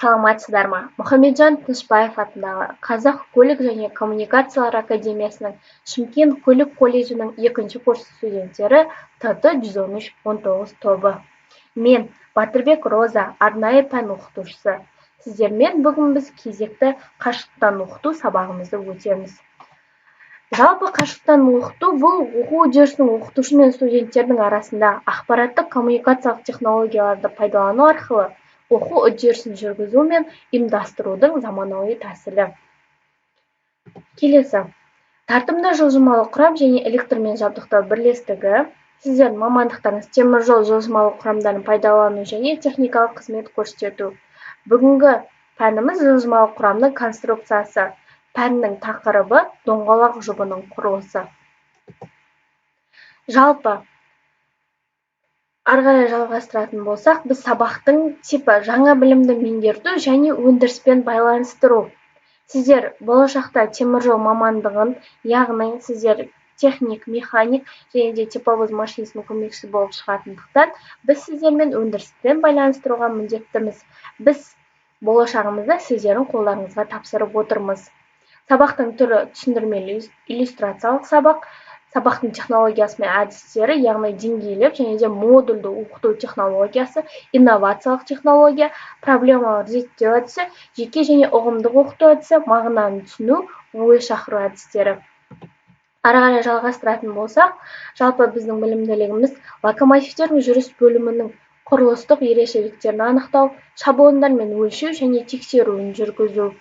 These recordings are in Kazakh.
Саламатсыздар ма? Мұхамеджан Тынышпаев атындағы Қазақ көлік және коммуникациялар академиясының Шымкент көлік колледжінің 2-ші курс студенттері ТТ-113-19 тобы. Мен Батырбек Роза, арнайы пән оқытушысы. Сіздермен бүгін біз кезекті қашықтан оқыту сабағымызды өтеміз. Жалпы қашықтан оқыту бұл оқу үдерісінің оқытушы мен студенттердің арасында ақпараттық коммуникациялық технологияларды пайдалану арқылы оқу үдерісін жүргізу мен ұйымдастырудың заманауи тәсілі. Келесі. Тартымды жылжымалы құрам және электрмен жабдықтау бірлестігі. Сіздердің мамандықтарыңыз теміржол жылжымалы құрамдарын пайдалану және техникалық қызмет көрсету. Бүгінгі пәніміз жылжымалы құрамның конструкциясы. Пәннің тақырыбы доңғалақ жұбының құрылысы. Жалпы ары қарай жалғастыратын болсақ, біз сабақтың типі жаңа білімді меңгерту және өндіріспен байланыстыру. Сіздер болашақта теміржол мамандығын, яғни сіздер техник, механик және де тепловоз машинисінің көмекшісі болып шығатындықтан, біз сіздермен өндіріспен байланыстыруға міндеттіміз. Біз болашағымызда сіздердің қолдарыңызға тапсырып отырмыз. Сабақтың түрі түсіндірмелі иллюстрациялық сабақ. Сабақтың технологиясы мен әдістері, яғни деңгейлеп және де модульді оқыту технологиясы, инновациялық технология, проблемалар зерттеу әдісі, жеке және ұғымдық оқыту әдісі, мағынаны түсіну, ой шақыру әдістері. Ары қарай жалғастыратын болсақ, жалпы біздің білімділігіміз локомотивтердің жүріс бөлімінің құрылыстық ерекшеліктерін анықтау, шаблондар мен өлшеу және тексеруін жүргізу.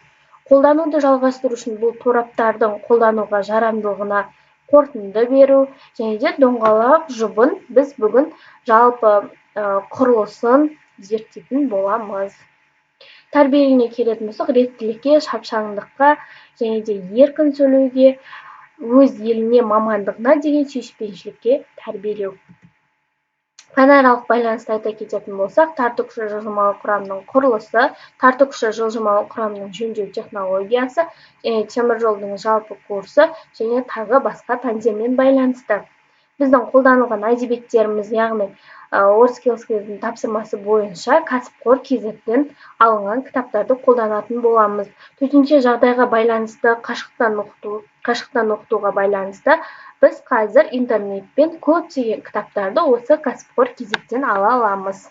Қолдануды жалғастыру үшін бұл тораптардың қолдануға жарамдылығына қорытынды беру және де доңғалақ жұбын біз бүгін жалпы құрылысын зерттейтін боламыз. Тәрбиелене келетін болсақ, реттілікке, шапшаңдыққа және де еркін сөйлеуге, өз еліне мамандығына деген сүйіспеншілікке тәрбиелеу. Пәнаралық байланысты айта кететін болсақ, тарту-күші жылжымалы құрамның құрылысы, тарту-күші жылжымалы құрамның жөндеу технологиясы, теміржолдың жалпы курсы және тағы басқа пәндермен байланысты. Біздің қолданылған әдебиеттеріміз, яғни Орскилскийдің тапсырмасы бойынша кәсіпқор KZ-ден алынған кітаптарды қолданатын боламыз. Төтенше жағдайға байланысты, қашықтан оқытуға байланысты біз қазір интернетпен көптеген кітаптарды осы кәсіпқор KZ-ден ала аламыз.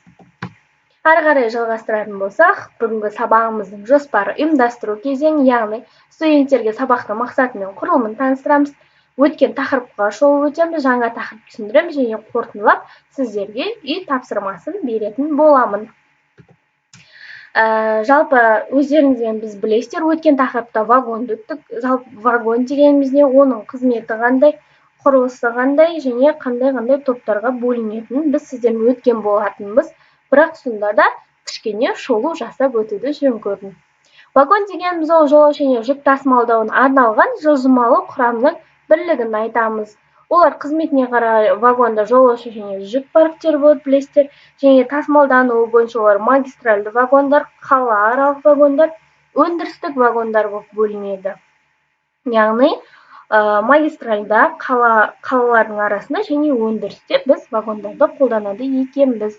Ары қарай жалғастыратын болсақ, бүгінгі сабағымыздың жоспары ұйымдастыру кезеңі, яғни студенттерге сабақтың мақсаты мен құрылымын таныстырамыз. Өткен тақырыпқа шолу өтеміз, жаңа тақырып түсіндіреміз және қорытындылап сіздерге үй тапсырмасын беретін боламын. Жалпы өздеріңізден біз білесіздер, өткен тақырыпта вагонды өттік. Жалпы вагон дегеніміз не, оның қызметі қандай, құрылысы қандай және қандай топтарға бөлінетінін біз сіздермен өткен болатынбыз. Бірақ сонда да кішкене шолу жасап өтуді жөн көрдім. Вагон дегеніміз ол жолаушы және жүк тасымалдауына арналған жылжымалы құрамның бірлігін айтамыз. Олар қызметіне қарай вагонда жолаушы және жүк парктері болып білесіздер, және тасымалдануы бойынша олар магистральды вагондар, қалааралық вагондар, өндірістік вагондар болып бөлінеді. Яғни магистральда қалалардың арасында және өндірісте біз вагондарды қолданады екенбіз.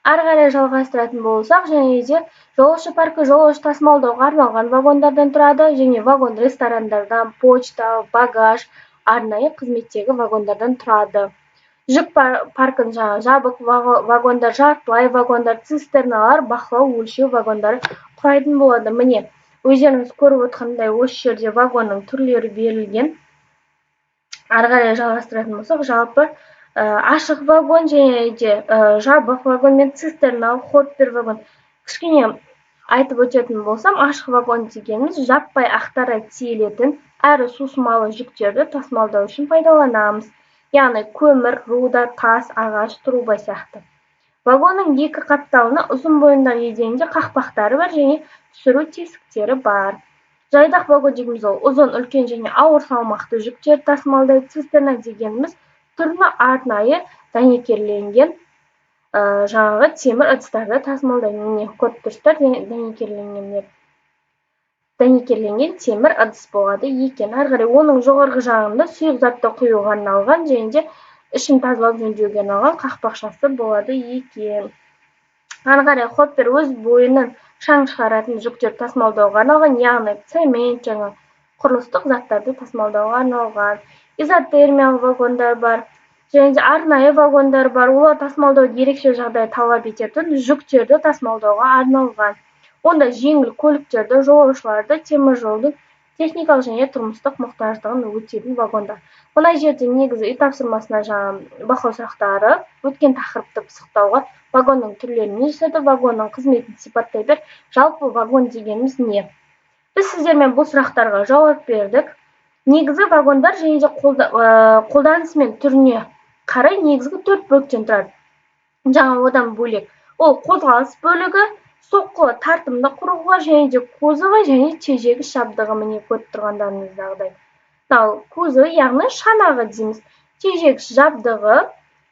Ары қарай жалғастыратын болсақ, және де жолаушы паркі жолаушы тасымалдауға арналған вагондардан тұрады, және вагон ресторандардан, почта, багаж, арнайы қызметтегі вагондардан тұрады. Жүк паркін жабық вагондар, жартылай вагондар, цистерналар, бақылау өлшеу вагондары құрайтын болады. Міне, өздеріңіз көріп отқандай осы жерде вагонның түрлері берілген. Ары қарай жалғастыратын болсақ, жалпы ашық вагон және де жабық вагон мен цистернал, хоппер вагон. Кішкене айтып өтетін болсам, ашық вагон дегеніміз жаппай ақтара тиелетін әрі сусымалы жүктерді тасымалдау үшін пайдаланамыз. Яғни көмір, руда, тас, ағаш, труба сияқты. Вагонның екі қапталына ұзын бойындағы еденде қақпақтары бар және түсіру тесіктері бар. Жайдақ вагон дегеніміз ол ұзын, үлкен және ауыр салмақты жүктерді тасымалдайды. Цистерна дегеніміз түрлі арнайы дәнекерленген жаңағы темір ыдыстарды тасымалдайды. Міне, көріп тұрсыздар, дәнекерленген темір ыдыс болады екен. Ары қарай оның жоғарғы жағында сұйық затты құюға арналған және де ішін тазалап жөндеуге арналған қақпақшасы болады екен. Ары қарай хоппер өз бойының шаң шығаратын жүктер тасымалдауға арналған, яғни цемент жаңа құрылыстық заттарды тасымалдауға арналған. Изотермиялық вагондар бар, және де арнайы вагондар бар. Олар тасымалдауды ерекше жағдай талап ететін жүктерді тасымалдауға арналған. Онда жеңіл көліктерді, жолаушыларды, темір жолдың техникалық және тұрмыстық мұқтаждығын өтетін вагондар. Мына жерде негізі үй тапсырмасына жаңа бақылау сұрақтары өткен тақырыпты пысықтауға вагонның түрлерін жасады, вагонның қызметін сипаттай бер. Жалпы вагон дегеніміз не? Біз сіздермен бұл сұрақтарға жауап бердік. Негізі вагондар және де қолданысы мен түріне қарай негізгі 4 бөліктен тұрады. Жаңа одан бөлек ол қозғалыс бөлігі, соққылы тартымды құрылғы, және де кузовы және тежегіш жабдығы, міне көріп тұрғандарыңыздағыдай. Ал кузовы, яғни шанағы дейміз, тежегіш жабдығы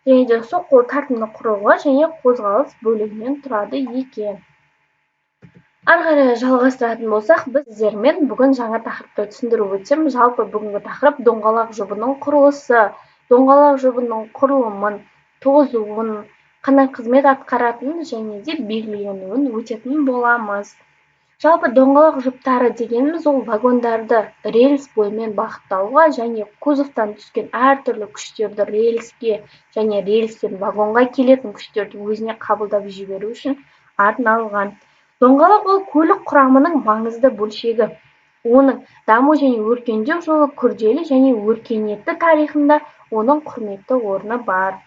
және де соққылы тартымды құрылғы және қозғалыс бөлігінен тұрады екен. Ары қарай жалғастыратын болсақ, біз сіздермен бүгін жаңа тақырыпты түсіндіріп өтсем, жалпы бүгінгі тақырып доңғалақ жұбының құрылысы, доңғалақ жұбының құрылымын, тозуын, қандай қызмет атқаратынын және де белгіленуін өтетін боламыз. Жалпы доңғалақ жұптары дегеніміз ол вагондарды рельс бойымен бағыттауға және кузовтан түскен әртүрлі күштерді рельске және рельстен вагонға келетін күштерді өзіне қабылдап жіберу үшін арналған. Доңғалақ ол көлік құрамының маңызды бөлшегі. Оның даму және өркендеу жолы күрделі және өркениетті тарихында оның құрметті орны бар.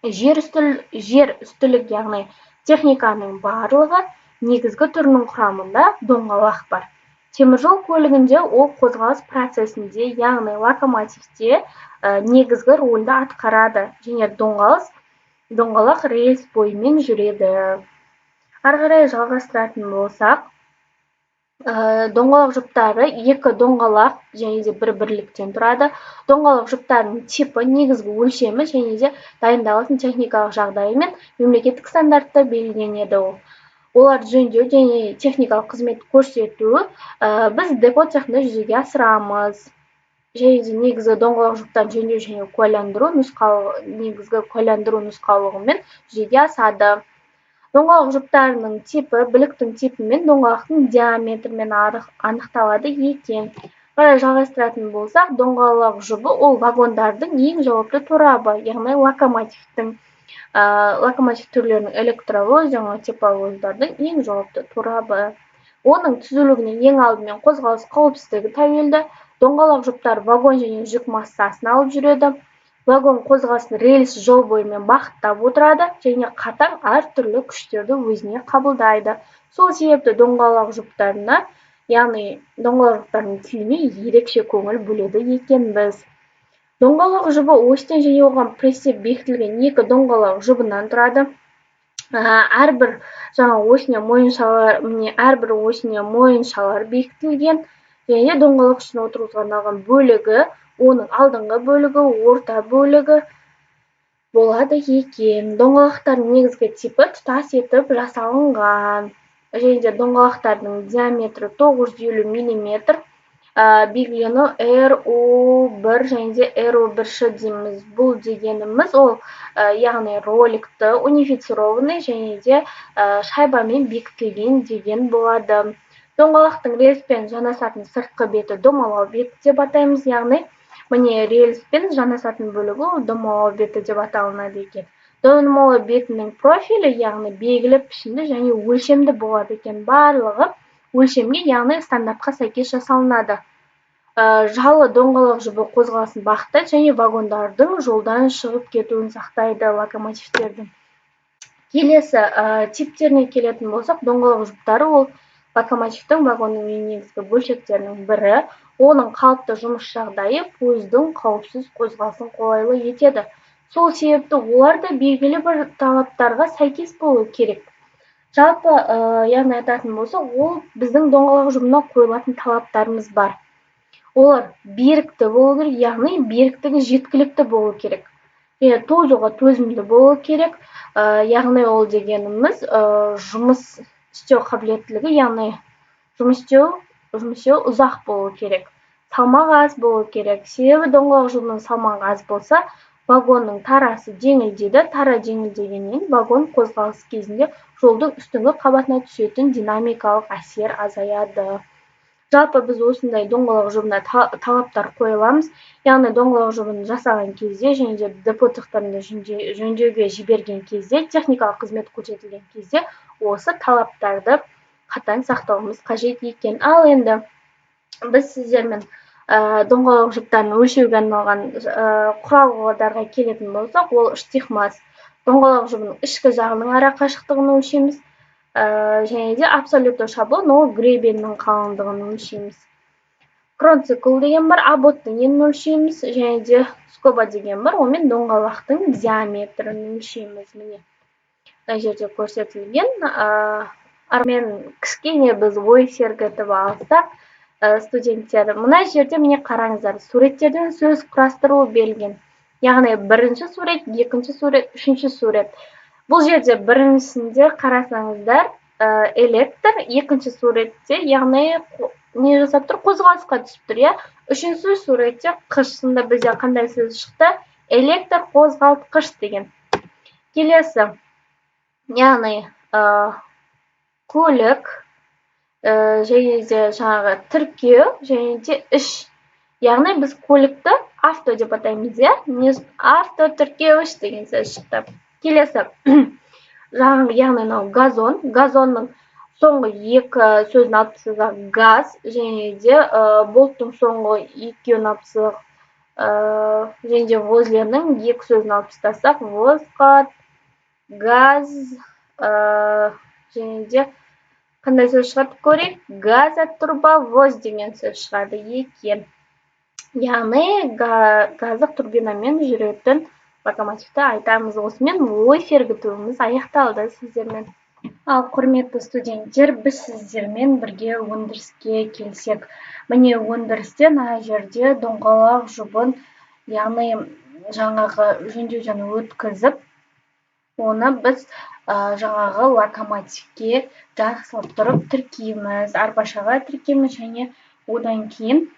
Жер үстілік, яғни техниканың барлығы негізгі түрінің құрамында доңғалақ бар. Теміржол көлігінде ол қозғалыс процесінде, яғни локомотивте негізгі рөлді атқарады және доңғалақ рельс бойымен жүреді. Ары қарай жалғастыратын болсақ, доңғалақ жұптары екі доңғалақ және де бір бірліктен тұрады. Доңғалақ жұптарының типі, негізгі өлшемі және де дайындалатын техникалық жағдайы мен мемлекеттік стандартта белгіленеді. Олар жөндеу және техникалық қызмет көрсету біз депо цехында жүзеге асырамыз. Және де негізгі доңғалақ жұптарын жөндеу және куәландыру нұсқаулығымен жүзеге асады. Доңғалақ жұптарының типі біліктің типімен доңғалақтың диаметрімен анықталады екен. Қарай жалғастыратын болсақ, доңғалақ жұбы ол вагондардың ең жауапты торабы, яғни локомотив түрлерінің электровоз және тепловоздардың ең жауапты торабы. Оның түзілуіне ең алдымен қозғалыс қауіпсіздігі тәуелді. Доңғалақ жұптар вагон және жүк массасын алып жүреді. Вагон қозғалысын рельс жол бойымен бағыттап отырады және қатаң әртүрлі күштерді өзіне қабылдайды. Сол себепті доңғалақ жұптарына, яғни доңғалақ жұптарының күйіне ерекше көңіл бөледі екенбіз. Доңғалақ жұбы осьтен және оған пресстеп бекітілген екі доңғалақ жұбынан тұрады. Әрбір осіне мойыншалар бекітілген және доңғалақ үшін отырғызуға арналған бөлігі, оның алдыңғы бөлігі, орта бөлігі болады екен. Доңғалақтардың негізгі типі тұтас етіп жасалынған. Және де доңғалақтардың диаметрі 950 мм, белгілену RU1 және де RU1 дейміз. Бұл дегеніміз ол, яғни роликті унифицированный және де шайбамен бекітілген деген болады. Доңғалақтың рельспен жанасатын сыртқы беті домалау беті деп атаймыз, яғни міне рельспен жанасатын бөлігі домалау беті деп аталынады екен. Домалау бетінің профилі, яғни белгілі пішінді және өлшемді болады екен. Барлығы өлшемге, яғни стандартқа сәйкес жасалынады. Жалы доңғалақ жұбы қозғалысын бағыттайды және вагондардың жолдан шығып кетуін сақтайды, локомотивтердің. Келесі типтеріне келетін болсақ, доңғалақ жұптары ол локомотивтің вагонның негізгі бөлшектерінің бірі. Оның қалыпты жұмыс жағдайы пойыздың қауіпсіз қозғалысын қолайлы етеді. Сол себепті олар да белгілі бір талаптарға сәйкес болуы керек. Жалпы, яғни айтатын болсақ, ол біздің доңғалақ жұбына қойылатын талаптарымыз бар. Олар берікті болу керек, яғни беріктігі жеткілікті болу керек. Тозуға төзімді болу керек, яғни ол дегеніміз жұмыс істеу қабілеттілігі, яғни жұмыс істеу ұзақ болу керек. Салмақ аз болу керек. Себебі доңғалақ жұбының салмағы аз болса, вагонның тарасы жеңілдейді. Тара жеңілдегеннен вагон қозғалыс кезінде жолдың үстіңгі қабатына түсетін динамикалық әсер азаяды. Жалпы біз осындай доңғалақ жұбына талаптар қоя аламыз. Яғни доңғалақ жұбын жасаған кезде және де депо цехтарында жөндеуге жіберген кезде, техникалық қызмет көрсетілген кезде осы талаптарды қатаң сақтауымыз қажет екен. Ал енді біз сіздермен доңғалақ жұптарын өлшеуге арналған құралдарға келетін болсақ, ол штихмас. Доңғалақ жұбының ішкі жағының ара қашықтығын өлшейміз. Және де абсолютті шаблон, ол гребеннің қалыңдығын өлшейміз. Кронцикл деген бар, абботтың енін өлшейміз, және де скоба деген бар, онымен доңғалақтың диаметрін өлшейміз. Міне мына жерде көрсетілген. Армен кішкене біз ой сергітіп алсақ, студенттер, мына жерде міне қараңыздар, суреттерден сөз құрастыруы берілген. Яғни бірінші сурет, екінші сурет, үшінші сурет. Бұл жерде біріншісінде қарасаңыздар, электр, екінші суретте, яғни не жасап тұр, қозғалысқа түсіп тұр, иә. Үшінші суретте қышында бізде қандай сөз шықты? Электр қозғалтқыш деген. Келесі, яғни көлік, және де жаңағы тіркеу, және де іш. Яғни біз көлікті авто деп атаймыз, иә. Авто тіркеуіш деген сөз шықты. Келесі, яғни газон. Газонның соңғы екі сөзін алып тастасақ газ, және де болттың соңғы екеуін алып тастасақ, және де возленің екі сөзін алып тастасақ возход, газ, және де қандай сөз шығады көрейік? Газотурбовоз деген сөз шығады екен. Яғни газдық турбинамен жүретін локомотивті айтамыз. Осымен ой сергітуіміз аяқталды сіздермен. Ал құрметті студенттер, біз сіздермен бірге өндіріске келсек. Міне өндірісте мына жерде доңғалақ жұбын, яғни жаңағы жөндеуден өткізіп, оны біз жаңағы локомотивке жақсылап тұрып тіркейміз, арбашаға тіркейміз, және одан кейін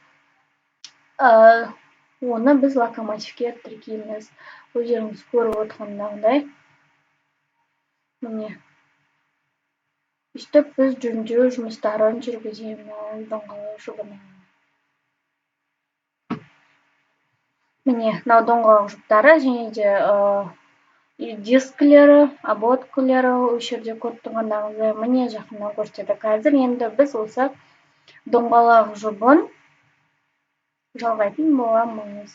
оны біз локомотивке тіркейміз. Өздеріңіз көріп отырғандағыдай, міне өйстіп біз жөндеу жұмыстарын жүргіземіз доңғалақ жұбына. Міне мынау доңғалақ жұптары, және де дискілері, ободкілері осы жерде көріп тұрғандағыдай, міне жақыннан көрсетеді. Қазір енді біз осы доңғалақ жұбын жалғайтын боламыз.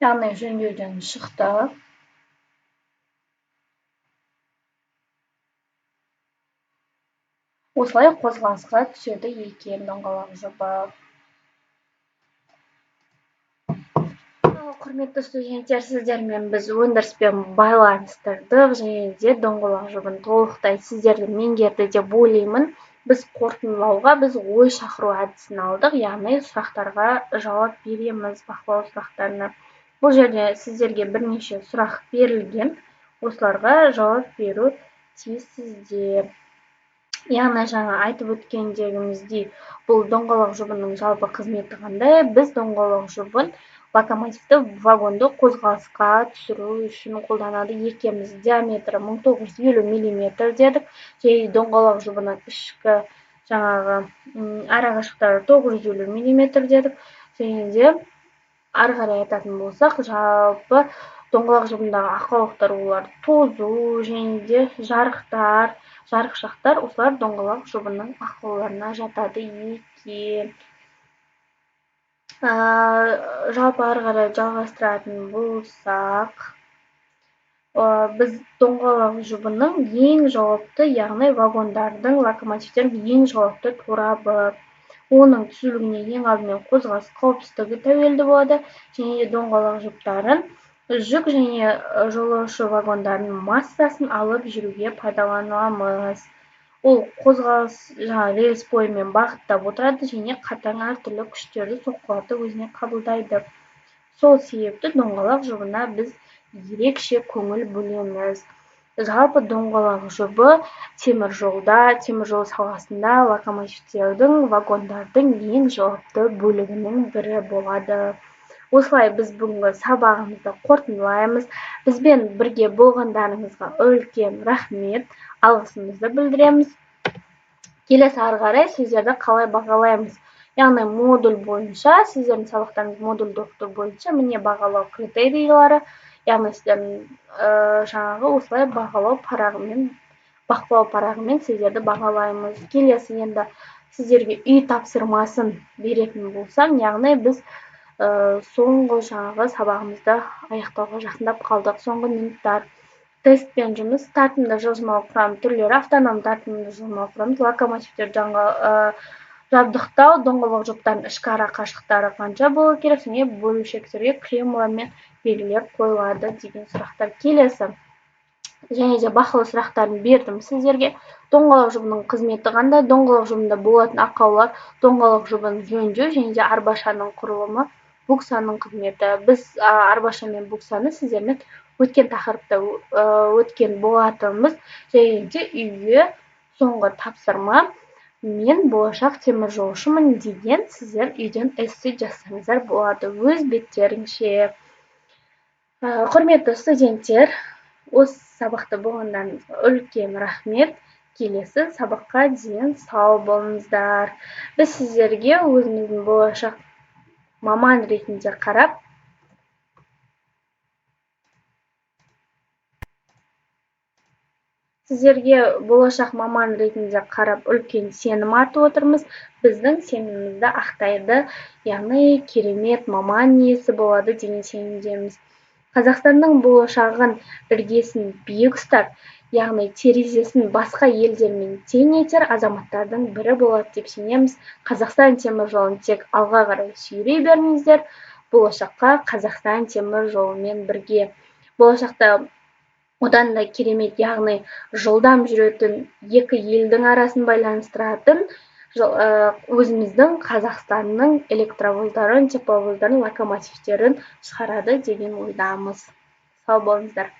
Яғни жөндеуден шықты. Осылай қозғалысқа түседі екен доңғалақ жұбы. Құрметті студенттер, сіздермен біз өндіріспен байланыстырдық, және де доңғалақ жұбын толықтай сіздерді меңгерді деп ойлаймын. Біз қорытындылауға біз ой шақыру әдісін алдық, яғни сұрақтарға жауап береміз, бақылау сұрақтарына. Бұл жерде сіздерге бірнеше сұрақ берілген, осыларға жауап беру тиіссіздер. Яғни жаңа айтып өткендеріміздей, бұл доңғалақ жұбының жалпы қызметі қандай? Біз доңғалақ жұбын локомотивті вагонды қозғалысқа түсіру үшін қолданады екенбіз. Диаметрі 1950 мм дедік. Және доңғалақ жұбының ішкі жаңағы арақашықтықтары 950 мм дедік. Және де ары қарай айтатын болсақ, жалпы доңғалақ жұбындағы ақаулықтар, олар тозу, және де жарықшақтар, осылар доңғалақ жұбының ақауларына жатады екен. Жалпы ары қарай жалғастыратын болсақ, біз доңғалақ жұбының ең жауапты, яғни вагондардың, локомотивтердің ең жауапты торабы. Оның түзілуіне ең алдымен қозғалыс қауіпсіздігі тәуелді болады, және де доңғалақ жұптарын жүк және жолаушы вагондардың массасын алып жүруге пайдаланамыз. Ол қозғалыс рельс бойымен бағыттап отырады, және қатаң әртүрлі күштерді, соққыларды өзіне қабылдайды. Сол себепті доңғалақ жұбына біз ерекше көңіл бөлеміз. Жалпы доңғалақ жұбы темір жол саласында локомотивтердің, вагондардың ең жауапты бөлігінің бірі болады. осылай біз бүгінгі сабағымызды қорытындылаймыз. Бізбен бірге болғандарыңызға үлкен рахмет, алғысымызды білдіреміз. Келесі ары қарай сіздерді қалай бағалаймыз? Яғни модуль бойынша, сіздердің сабақтарыңыз модульді оқыту бойынша міне бағалау критерийлері, яғни сіздердің жаңағы осылай бағалау парағымен, бақылау парағымен сіздерді бағалаймыз. Келесі енді сіздерге үй тапсырмасын беретін болсам, яғни біз соңғы жаңағы сабағымызды аяқтауға жақындап қалдық. Соңғы минуттар. Тестпен жұмыс, тартымды жылжымалы құрам түрлері, автономды тартымды жылжымалы құрамыз, локомотивтер жабдықтау, доңғалық жұптардың ішкі ара қашықтары қанша болу керек, және бөлшектерге кремлармен белгілер қойылады деген сұрақтар. Келесі және де бақылау сұрақтарын бердім сіздерге. Доңғалық жұбының қызметі қандай, доңғалық жұбында болатын ақаулар, доңғалық жұбын жөндеу және де арбашаның құрылымы, буксаның қызметі. Біз арбаша мен буксаны сіздермен өткен тақырыпта өткен болатынбыз. Және де үйге соңғы тапсырма, мен болашақ теміржолшымын деген сіздер үйден эссе жазсаңыздар болады өз беттеріңше. Құрметті студенттер, осы сабақта болғандарыңызға үлкен рахмет. Келесі сабаққа дейін сау болыңыздар. Біз сіздерге өзіміздің болашақ маман ретінде қарап, үлкен сенім артып отырмыз. Біздің сенімімізді ақтайды, яғни керемет маман иесі болады деген сенімдеміз. Қазақстанның болашағын іргесін биік ұстап, яғни терезесін басқа елдермен тең етер азаматтардың бірі болады деп сенеміз. Қазақстан темір жолын тек алға қарай сүйрей беріңіздер. Болашаққа Қазақстан темір жолымен бірге. Болашақта одан да керемет, яғни жылдам жүретін екі елдің арасын байланыстыратын өзіміздің Қазақстанның электровоздарын, тепловоздарын, локомотивтерін шығарады деген ойдамыз. Сау болыңыздар.